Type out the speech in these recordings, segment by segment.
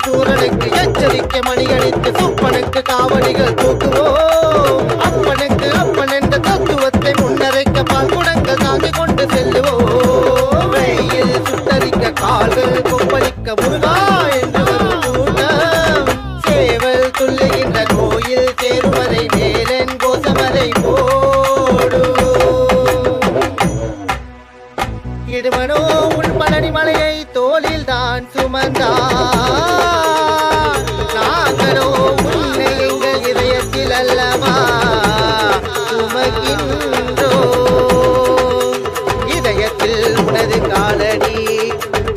சூரனுக்கு எச்சரிக்கை மணியடித்து சுப்பனுக்கு காவடிகள் தூக்குவோம். அப்பனுக்கு அப்பன் என்ற தத்துவத்தை முன்னரைக்க பால்குடங்கள் தாங்கி கொண்டு செல்லுவோம். வெயில் சுட்டரிக்க கால்கள் கொப்பளிக்க முருகா என்று வரும் கூட்டம். சேவல் துள்ளுகின்ற கோயில் சேருவதை வேலன் கோசமரை போடும். இடுமனோ உள் பழனி மலையை தோளில் தான் சுமந்தார். நாங்களோ உன்னை எங்கள் இதயத்தில் அல்லவா சுமக்கின்றோ. இதயத்தில் உனது காலடி,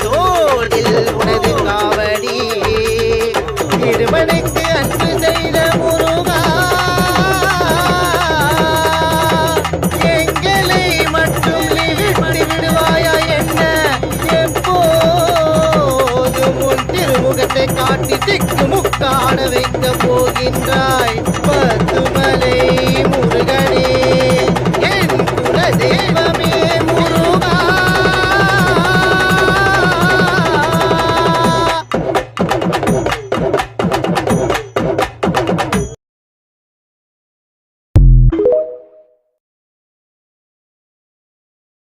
தோளில் உனது காவடி. இடுமனுக்கு அன்பு செய்த முருகா எங்களை மட்டும் நீ விட்டு விடுவாயா என்ன? எப்போதும் உன் திருமுகத்தை காட்டி திக்கு முக்காட வைக்க போகின்றாய்.